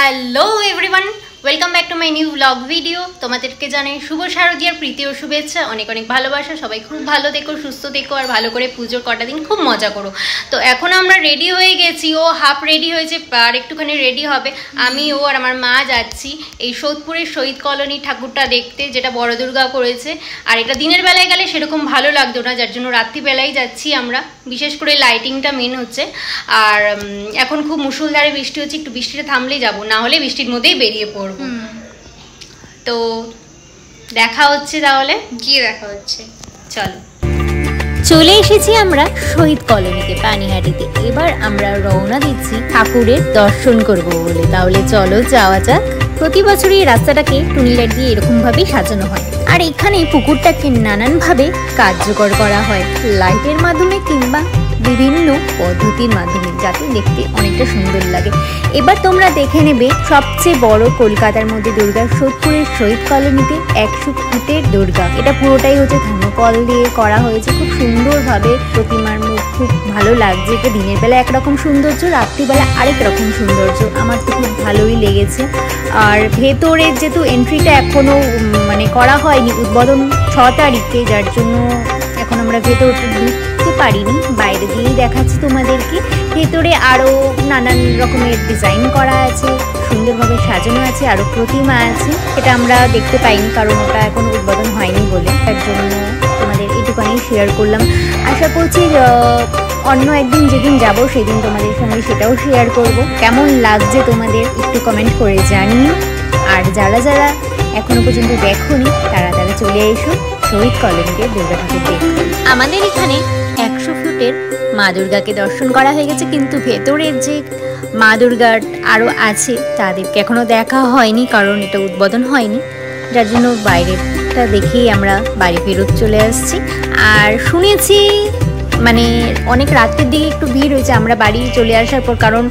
Hello everyone, welcome back to my new blog video. তোমাদেরকে জানাই শুভ শারদীয়ার প্রীতি ও শুভেচ্ছা, অনেক অনেক ভালোবাসা। সবাই খুব ভালো থেকো, সুস্থ থেকো, আর ভালো করে পুজোর কটা দিন খুব মজা করো। তো এখন আমরা রেডি হয়ে গেছি, ও হাফ রেডি হয়েছে আর একটুখানি রেডি হবে। আমি ও আর আমার মা যাচ্ছি এই সোদপুরের শহীদ কলোনি ঠাকুরটা দেখতে, যেটা বড় দুর্গা করেছে। আর এটা দিনের বেলায় গেলে সেরকম ভালো লাগতো না, যার জন্য রাত্রিবেলায় যাচ্ছি আমরা। বিশেষ করে লাইটিংটা মেন হচ্ছে। আর এখন খুব মুষলধারে বৃষ্টি হচ্ছে, একটু বৃষ্টিটা থামলেই যাবো, না হলে বৃষ্টির মধ্যেই বেরিয়ে পড়বো। তো দেখা হচ্ছে, তাহলে গিয়ে দেখা হচ্ছে। চলো, চলে এসেছি আমরা শহীদ কলোনিতে, পানিহাটিতে। এবার আমরা রওনা দিচ্ছি ঠাকুরের দর্শন করব বলে। তাহলে চলো যাওয়া যাক। প্রতি বছরই এই রাস্তাটাকে টুনি লাইট দিয়ে এরকম ভাবেই সাজানো হয়, আর এখানে পুকুরটাকে নানানভাবে কার্যকর করা হয়, লাইটের মাধ্যমে কিংবা বিভিন্ন পদ্ধতির মাধ্যমে, যাতে দেখতে অনেকটা সুন্দর লাগে। এবার তোমরা দেখে নেবে সবচেয়ে বড় কলকাতার মধ্যে দুর্গা, সোদপুরের শহীদ কলোনিতে 100 ফুটের দুর্গা। এটা পুরোটাই হচ্ছে থার্মোকল দিয়ে করা হয়েছে, খুব সুন্দরভাবে। প্রতিমার মুখ খুব ভালো লাগছে। এটা দিনের বেলা একরকম সৌন্দর্য, রাত্রিবেলা আরেক রকম সৌন্দর্য। আমার তো খুব ভালোই লেগেছে। আর ভেতরের যেহেতু এন্ট্রিটা এখনো করা হয়নি, উদ্বোধন 6 তারিখে, যার জন্য এখন আমরা ভেতরটা ঢুকতে পারিনি, বাইরে দিয়েই দেখাচ্ছি তোমাদেরকে। ভেতরে আরও নানান রকমের ডিজাইন করা আছে, সুন্দরভাবে সাজানো আছে, আরও প্রতিমা আছে। এটা আমরা দেখতে পাইনি কারণ ওটা এখন উদ্বোধন হয়নি বলে, তার জন্য তোমাদের এইটুখানি শেয়ার করলাম। আশা করছি অন্য একদিন যেদিন যাব সেদিন তোমাদের সঙ্গে সেটাও শেয়ার করব। কেমন লাগছে তোমাদের একটু কমেন্ট করে জানিও। আর যারা যারা এখনো পর্যন্ত দেখোনি তারা চলে এসো শহীদ কলোনিতে দুর্গা ঠাকুর দেখতে। আমাদের এখানে 100 ফুটের মা দুর্গাকে দর্শন করা হয়ে গেছে, কিন্তু ভেতরের যে মা দুর্গার আরও আছে তাদেরকে এখনো দেখা হয়নি, কারণ এটা উদ্বোধন হয়নি, যার জন্য বাইরেটা দেখেই আমরা বাড়ি ফেরত চলে আসছি। আর শুনেছি অনেক রাত্রের দিকে একটু ভিড় হয়েছে আমরা বাড়ি চলে আসার পর, কারণ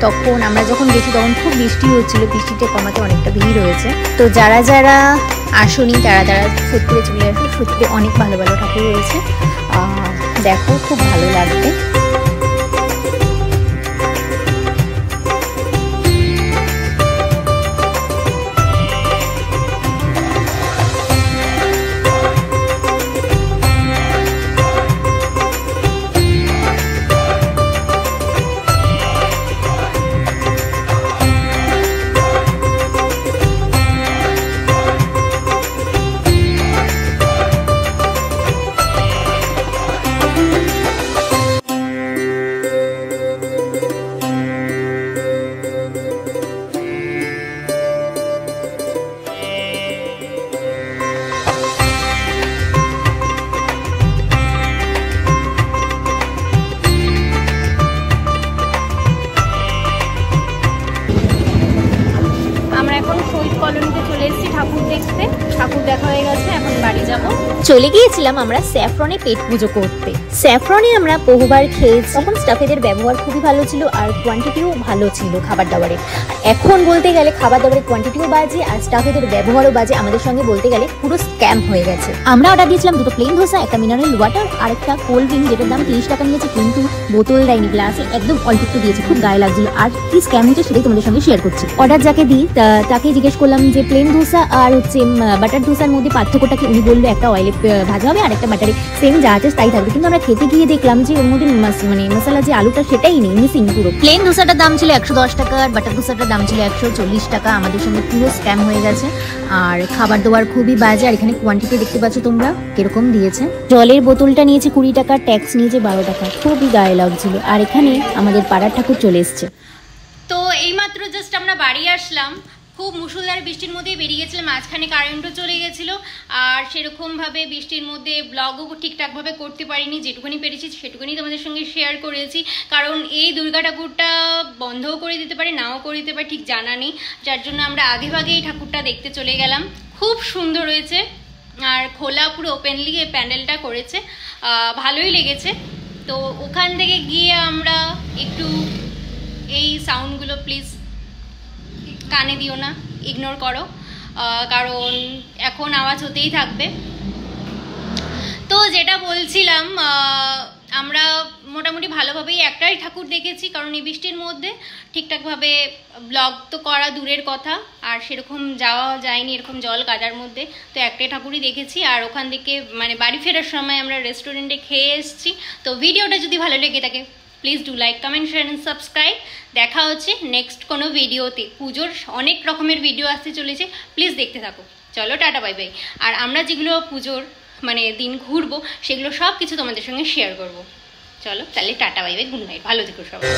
তখন আমরা যখন গেছি তখন খুব বৃষ্টি হচ্ছিল, বৃষ্টিটা কমাতে অনেকটা ভিড় হয়েছে। তো যারা যারা আসনি তারা সোদপুরে চলে আসো, সত্যি অনেক ভালো ভালো ঠাকুর রয়েছে, দেখো খুব ভালো লাগবে। ঠাকুর দেখা হয়ে গেছে, এখন বাড়ি যাব। চলে গিয়েছিলাম আমরা স্যাফরনে পেট পুজো করতে। স্যাফরনে আমরা বহুবার খেয়েছি, তখন স্টাফেদের ব্যবহার খুবই ভালো ছিল আর কোয়ান্টিটিও ভালো ছিল খাবার দাবারে। এখন বলতে গেলে খাবার দাবারের কোয়ান্টিটিও বাজে আর স্টাফেদের ব্যবহারও বাজে, আমাদের সঙ্গে বলতে গেলে পুরো স্ক্যাম হয়ে গেছে। আমরা অর্ডার দিয়েছিলাম 2টো প্লেন ধোসা, একটা মিনারেল ওয়াটার আর একটা কোল্ড ড্রিঙ্ক, যেটার দাম 30 টাকা নিয়েছে, কিন্তু বোতল দেয়নি, গ্লাসে একদম অল্প একটু দিয়েছে, খুব গায়ে লাগছিল। আর কি স্ক্যাম হচ্ছে সেটাই তোমাদের সঙ্গে শেয়ার করছি। অর্ডার যাকে দিই তাকে জিজ্ঞেস করলাম যে প্লেন ধোসা আর হচ্ছে বাটার ধোসার মধ্যে পার্থক্যটাকে। উনি বললো একটা অয়েলে ভাজা হবে আর একটা বাটারে, সেম যা আছে তাই থাকবে। কিন্তু আমরা খেতে গিয়ে দেখলাম যে ওর মধ্যে মশলা যে আলুটা সেটাই নেই, মিসিং পুরো। প্লেন ধোসাটার দাম ছিল 110 টাকা আর বাটার ধোসাটার দাম ছিল 140 টাকা। আমাদের সঙ্গে পুরো স্ক্যাম হয়ে গেছে। আর খাবার দাবার খুবই বাজে। আর এখানে কোয়ান্টিটি দেখতে পাচ্ছ তোমরা কিরকম দিয়েছে। জলের বোতলটা নিয়েছে 20 টাকা, ট্যাক্স নিয়েছে 12 টাকা, খুবই গায়ে লাগছিল। আর এখানে আমাদের পাড়ার ঠাকুর চলে এসছে। তো এইমাত্র জাস্ট আমরা বাড়ি আসলাম, খুব মুষলধারে বৃষ্টির মধ্যেই বেরিয়ে গেছিলাম, মাঝখানে কারেন্টও চলে গেছিলো। আর সেরকমভাবে বৃষ্টির মধ্যে ব্লগও ঠিকঠাকভাবে করতে পারিনি, যেটুকুনি পেরেছি সেটুকুনি তোমাদের সঙ্গে শেয়ার করেছি। কারণ এই দুর্গা ঠাকুরটা বন্ধও করে দিতে পারে, নাও করে দিতে পারে, ঠিক জানা নেই, যার জন্য আমরা আধেভাগে এই ঠাকুরটা দেখতে চলে গেলাম। খুব সুন্দর হয়েছে আর খোলা পুরো ওপেনলি এই প্যান্ডেলটা করেছে, ভালোই লেগেছে। তো ওখান থেকে গিয়ে আমরা একটু এই সাউন্ডগুলো প্লিজ কানে দিও না, ইগনোর করো, কারণ এখন আওয়াজ হতেই থাকবে। তো যেটা বলছিলাম, আমরা মোটামুটি ভালো ভালোভাবেই একটাই ঠাকুর দেখেছি, কারণ এই বৃষ্টির মধ্যে ঠিকঠাকভাবে ব্লগ তো করা দূরের কথা, আর সেরকম যাওয়া যায়নি এরকম জল কাদার মধ্যে। তো একটাই ঠাকুরই দেখেছি, আর ওখান থেকে মানে বাড়ি ফেরার সময় আমরা রেস্টুরেন্টে খেয়ে এসেছি। তো ভিডিওটা যদি ভালো লেগে থাকে please do like, comment, share and subscribe. দেখা হচ্ছে নেক্সট কোনো ভিডিওতে। পুজোর অনেক রকমের ভিডিও আসতে চলেছে, প্লিজ দেখতে থাকো। চলো টাটা, বাই বাই। আর আমরা যেগুলো পুজোর মানে দিন ঘুরবো সেগুলো সব কিছু তোমাদের সঙ্গে শেয়ার করব। চলো তাহলে tata, bye bye, good night, ভালো থেকো সবাই।